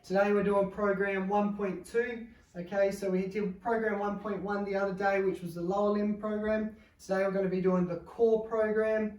Today we're doing program 1.2. Okay, so we did program 1.1 the other day, which was the lower limb program. Today we're going to be doing the core program.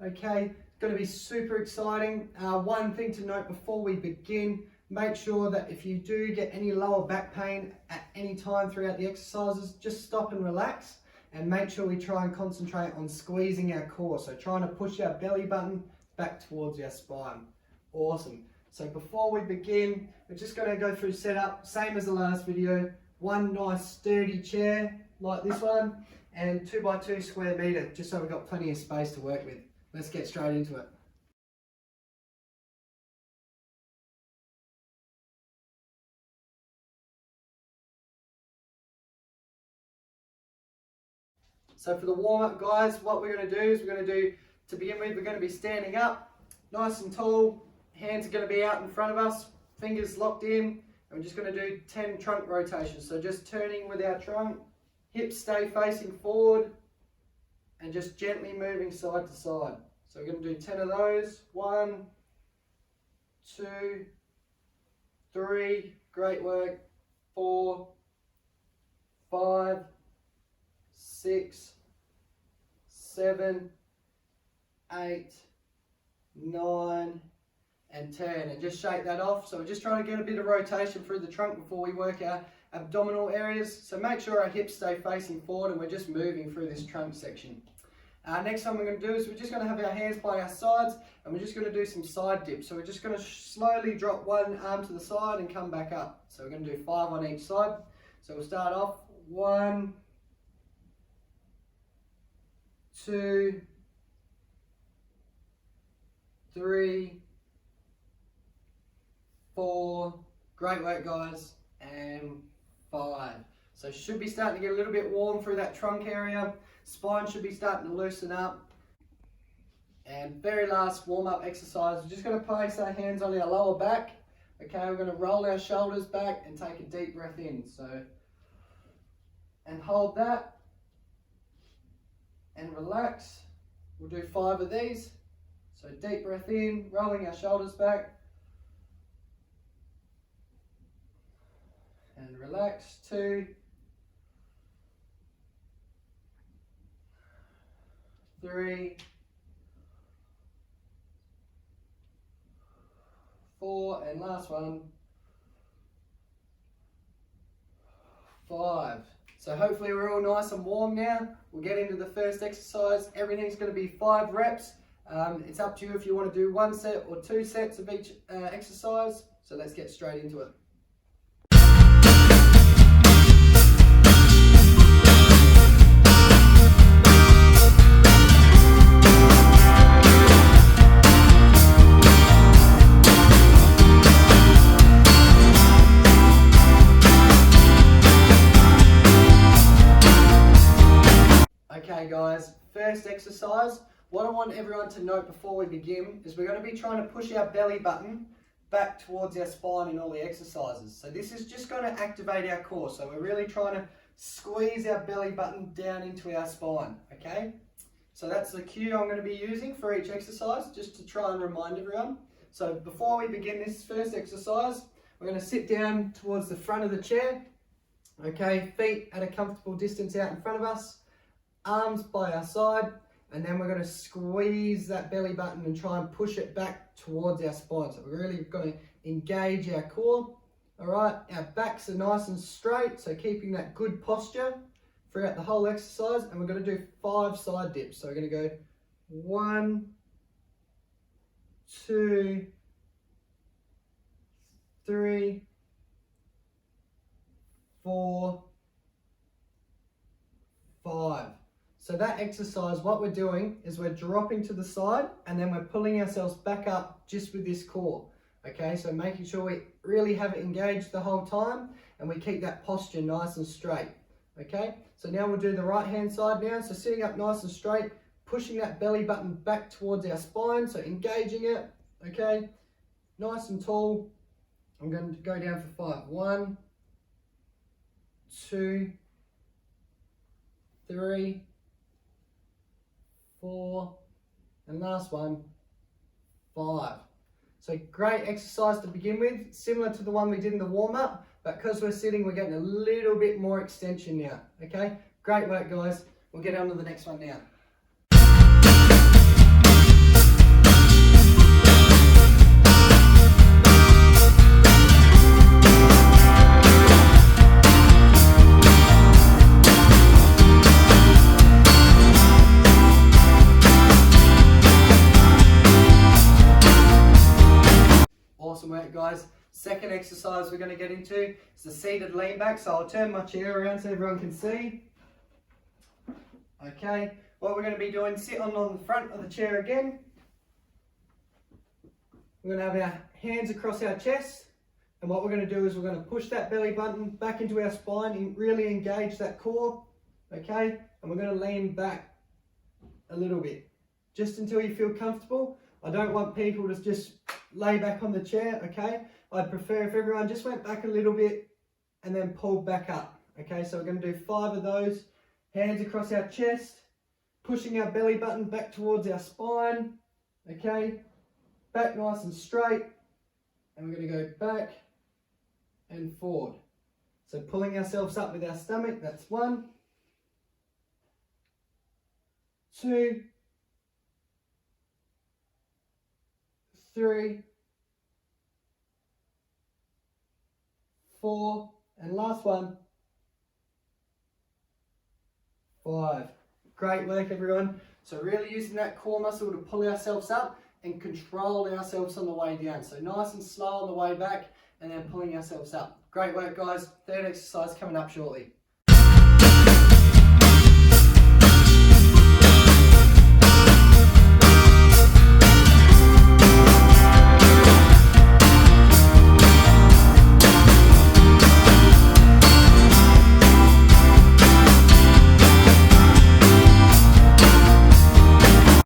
Okay, it's going to be super exciting. One thing to note before we begin, make sure that if you do get any lower back pain at any time throughout the exercises, just stop and relax, and make sure we try and concentrate on squeezing our core. So trying to push our belly button back towards our spine. Awesome. So before we begin, we're just going to go through setup, same as the last video. One nice sturdy chair like this one, and 2x2 square meter, just so we've got plenty of space to work with. Let's get straight into it. So for the warm-up, guys, what we're going to do is to begin with, we're going to be standing up, nice and tall. Hands are going to be out in front of us, fingers locked in, and we're just going to do 10 trunk rotations. So just turning with our trunk, hips stay facing forward, and just gently moving side to side. So we're going to do 10 of those. 1, 2, 3, great work. 4, 5, 6, 7, 8, 9, and 10, and just shake that off. So we're just trying to get a bit of rotation through the trunk before we work our abdominal areas. So make sure our hips stay facing forward and we're just moving through this trunk section. Next one we're going to do is we're just going to have our hands by our sides, and we're just going to do some side dips. So we're just going to slowly drop one arm to the side and come back up. So we're going to do 5 on each side. So we'll start off 1, 2, 3, 4, great work guys, and 5. So should be starting to get a little bit warm through that trunk area. Spine should be starting to loosen up. And very last warm-up exercise, we're just going to place our hands on our lower back. Okay, we're going to roll our shoulders back and take a deep breath in. So, and hold that and relax. We'll do 5 of these. So deep breath in, rolling our shoulders back. And relax. 2, 3, 4, and last one, 5. So hopefully we're all nice and warm now. We'll get into the first exercise. Everything's going to be 5 reps. It's up to you if you want to do 1 set or 2 sets of each exercise. So let's get straight into it. Okay guys, first exercise, what I want everyone to note before we begin is we're going to be trying to push our belly button back towards our spine in all the exercises. So this is just going to activate our core. So we're really trying to squeeze our belly button down into our spine, okay? So that's the cue I'm going to be using for each exercise, just to try and remind everyone. So before we begin this first exercise, we're going to sit down towards the front of the chair, okay? Feet at a comfortable distance out in front of us. Arms by our side, and then we're going to squeeze that belly button and try and push it back towards our spine. So we're really going to engage our core. All right, our backs are nice and straight, so keeping that good posture throughout the whole exercise. And we're going to do 5 side dips. So we're going to go 1, 2, 3, 4, 5. So that exercise, what we're doing is we're dropping to the side and then we're pulling ourselves back up just with this core. Okay, so making sure we really have it engaged the whole time and we keep that posture nice and straight. Okay, so now we'll do the right hand side now. So sitting up nice and straight, pushing that belly button back towards our spine, so engaging it. Okay, nice and tall. I'm going to go down for 5. 1, 2, 3, 4, and last one, 5. So great exercise to begin with, similar to the one we did in the warm-up, but because we're sitting, we're getting a little bit more extension now, okay? Great work, guys. We'll get on to the next one now. Awesome work, guys. Second exercise we're going to get into is the seated lean back. So I'll turn my chair around so everyone can see. Okay, what we're going to be doing, sit on the front of the chair again. We're going to have our hands across our chest. And what we're going to do is we're going to push that belly button back into our spine and really engage that core. Okay, and we're going to lean back a little bit, just until you feel comfortable. I don't want people to just lay back on the chair, okay? I'd prefer if everyone just went back a little bit and then pulled back up, okay? So we're going to do 5 of those. Hands across our chest, pushing our belly button back towards our spine, okay? Back nice and straight, and we're going to go back and forward. So pulling ourselves up with our stomach, that's 1, 2, 3, 4, and last one, 5. Great work, everyone. So really using that core muscle to pull ourselves up and control ourselves on the way down. So nice and slow on the way back and then pulling ourselves up. Great work, guys. Third exercise coming up shortly.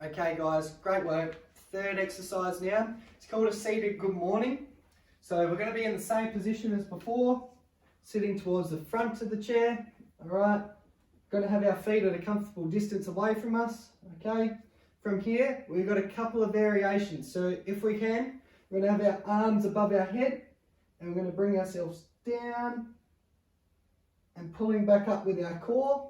Okay guys, great work. Third exercise now. It's called a seated good morning. So we're going to be in the same position as before, sitting towards the front of the chair. Alright, going to have our feet at a comfortable distance away from us. Okay, from here we've got a couple of variations. So if we can, we're going to have our arms above our head and we're going to bring ourselves down and pulling back up with our core.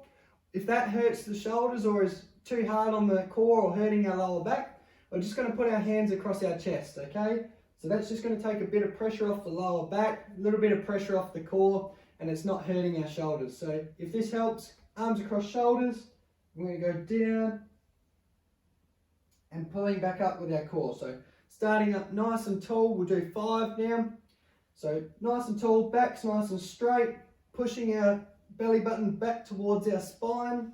If that hurts the shoulders or is too hard on the core or hurting our lower back, we're just going to put our hands across our chest, okay? So that's just going to take a bit of pressure off the lower back, a little bit of pressure off the core, and it's not hurting our shoulders. So if this helps, arms across shoulders, we're going to go down and pulling back up with our core. So starting up nice and tall, we'll do 5 now. So nice and tall, backs nice and straight, pushing our belly button back towards our spine.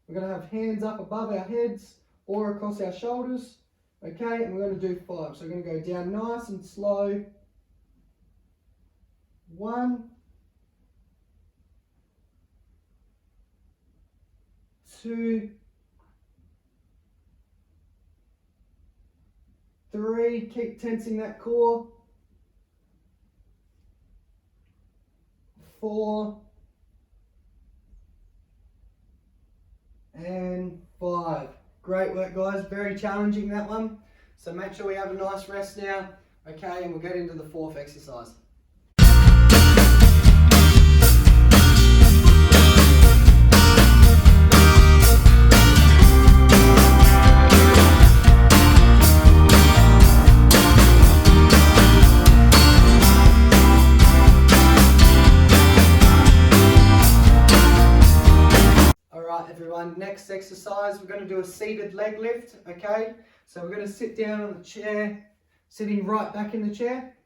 We're going to have hands up above our heads or across our shoulders. Okay, and we're going to do 5. So we're going to go down nice and slow. 1, 2, 3. Keep tensing that core. 4. And 5. Great work, guys. Very challenging, that one. So make sure we have a nice rest now. Okay, and we'll get into the 4th exercise. Everyone, next exercise, we're going to do a seated leg lift, okay? So we're going to sit down on the chair, sitting right back in the chair,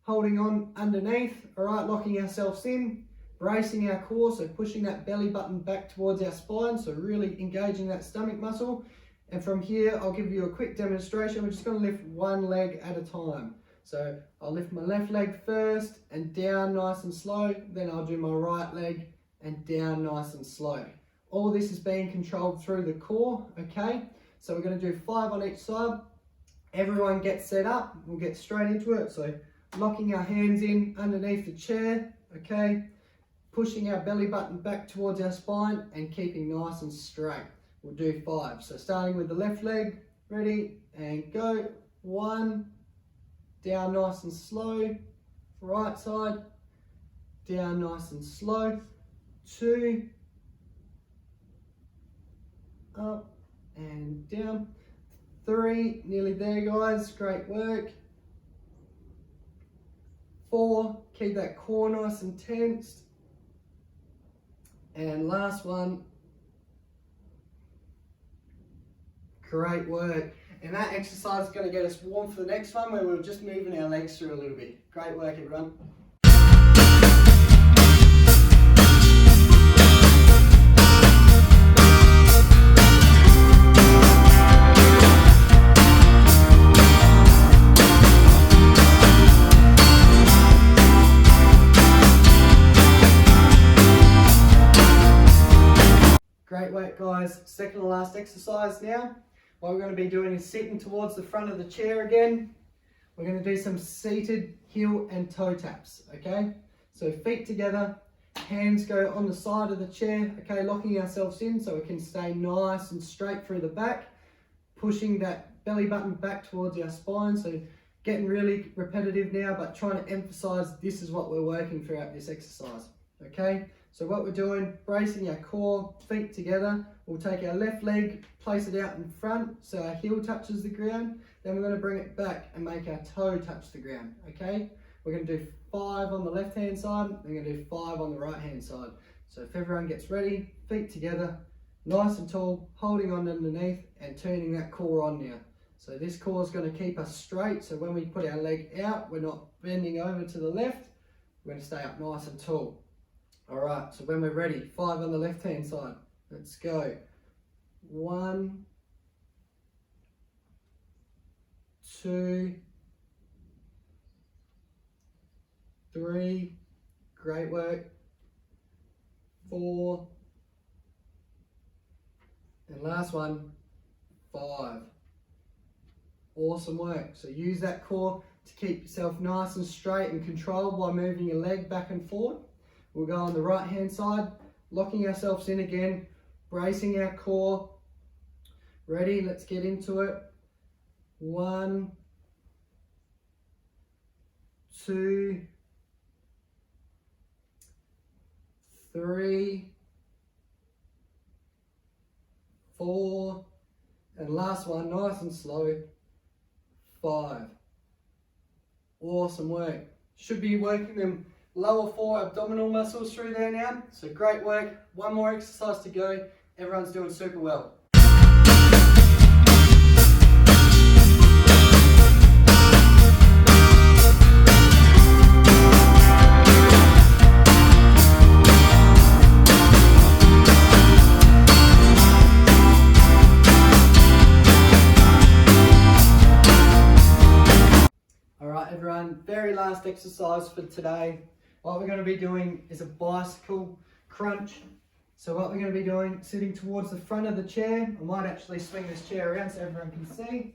holding on underneath, all right, locking ourselves in, bracing our core, so pushing that belly button back towards our spine, so really engaging that stomach muscle. And from here, I'll give you a quick demonstration. We're just going to lift one leg at a time. So I'll lift my left leg first and down nice and slow, then I'll do my right leg and down nice and slow. All this is being controlled through the core, okay? So we're going to do 5 on each side. Everyone gets set up. We'll get straight into it. So locking our hands in underneath the chair, okay? Pushing our belly button back towards our spine and keeping nice and straight. We'll do 5. So starting with the left leg, ready, and go. 1, down nice and slow, right side, down nice and slow, 2, up and down, 3, nearly there guys, great work, 4, keep that core nice and tensed, and last one, great work. And that exercise is going to get us warm for the next one where we're just moving our legs through a little bit. Great work everyone. Great work guys. Second to last exercise now. What we're going to be doing is sitting towards the front of the chair again. We're going to do some seated heel and toe taps, okay? So feet together, hands go on the side of the chair, okay, locking ourselves in so we can stay nice and straight through the back, pushing that belly button back towards our spine, so getting really repetitive now, but trying to emphasize this is what we're working throughout this exercise, okay? So what we're doing, bracing our core, feet together, we'll take our left leg, place it out in front so our heel touches the ground, then we're going to bring it back and make our toe touch the ground, okay? We're going to do 5 on the left hand side, we're going to do 5 on the right hand side. So if everyone gets ready, feet together, nice and tall, holding on underneath and turning that core on now. So this core is going to keep us straight, so when we put our leg out, we're not bending over to the left, we're going to stay up nice and tall. Alright, so when we're ready, 5 on the left hand side. Let's go. 1, 2, 3, great work. 4, and last one, 5. Awesome work. So use that core to keep yourself nice and straight and controlled while moving your leg back and forward. We'll go on the right hand side, locking ourselves in again, bracing our core. Ready, let's get into it. 1, 2, 3, 4, and last one, nice and slow, 5. Awesome work. Should be working them lower 4 abdominal muscles through there now. So great work. One more exercise to go. Everyone's doing super well. Alright everyone, very last exercise for today. What we're going to be doing is a bicycle crunch. So what we're going to be doing, sitting towards the front of the chair. I might actually swing this chair around so everyone can see.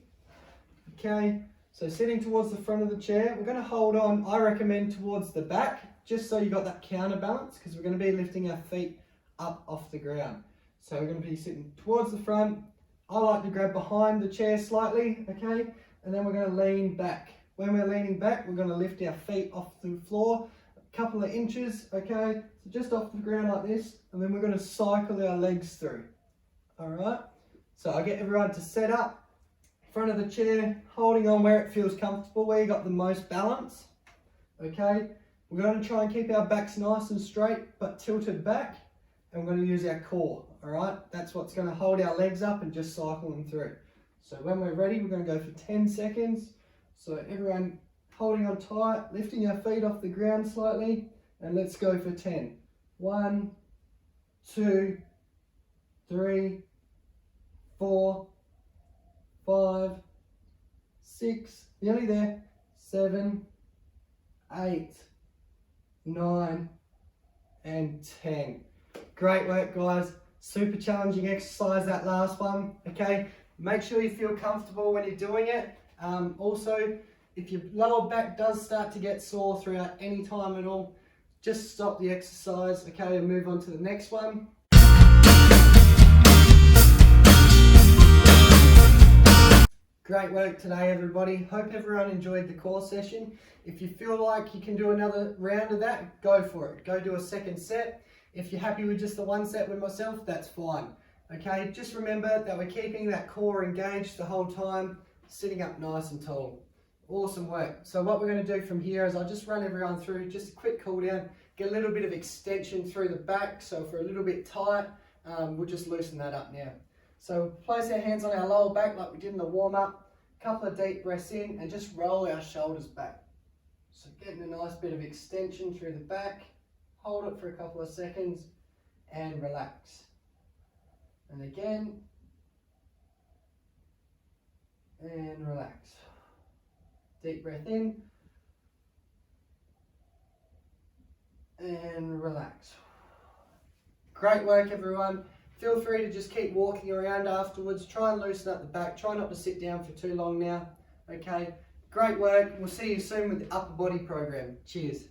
Okay, so sitting towards the front of the chair, we're going to hold on, I recommend towards the back, just so you got that counterbalance, because we're going to be lifting our feet up off the ground. So we're going to be sitting towards the front. I like to grab behind the chair slightly, okay, and then we're going to lean back. When we're leaning back, we're going to lift our feet off the floor a couple of inches, okay, so just off the ground like this, and then we're going to cycle our legs through. Alright, so I get everyone to set up in front of the chair, holding on where it feels comfortable, where you got the most balance, okay. We're going to try and keep our backs nice and straight but tilted back, and we're going to use our core. Alright, that's what's going to hold our legs up and just cycle them through. So when we're ready, we're going to go for 10 seconds. So everyone holding on tight, lifting our feet off the ground slightly, and let's go for 10. 1, 2, 3, 4, 5, 6, nearly there, 7, 8, 9, and 10. Great work guys, super challenging exercise that last one, okay? Make sure you feel comfortable when you're doing it. Also, if your lower back does start to get sore throughout any time at all, just stop the exercise, okay, and move on to the next one. Great work today, everybody. Hope everyone enjoyed the core session. If you feel like you can do another round of that, go for it. Go do a second set. If you're happy with just the one set with myself, that's fine. Okay, just remember that we're keeping that core engaged the whole time, sitting up nice and tall. Awesome work. So what we're going to do from here is I'll just run everyone through just a quick cool down, get a little bit of extension through the back. So if we're a little bit tight, we'll just loosen that up now. So place our hands on our lower back like we did in the warm-up, couple of deep breaths in and just roll our shoulders back. So getting a nice bit of extension through the back, hold it for a couple of seconds and relax. And again, and relax. Deep breath in and relax. Great work, everyone. Feel free to just keep walking around afterwards. Try and loosen up the back. Try not to sit down for too long now. Okay, great work. We'll see you soon with the upper body program. Cheers.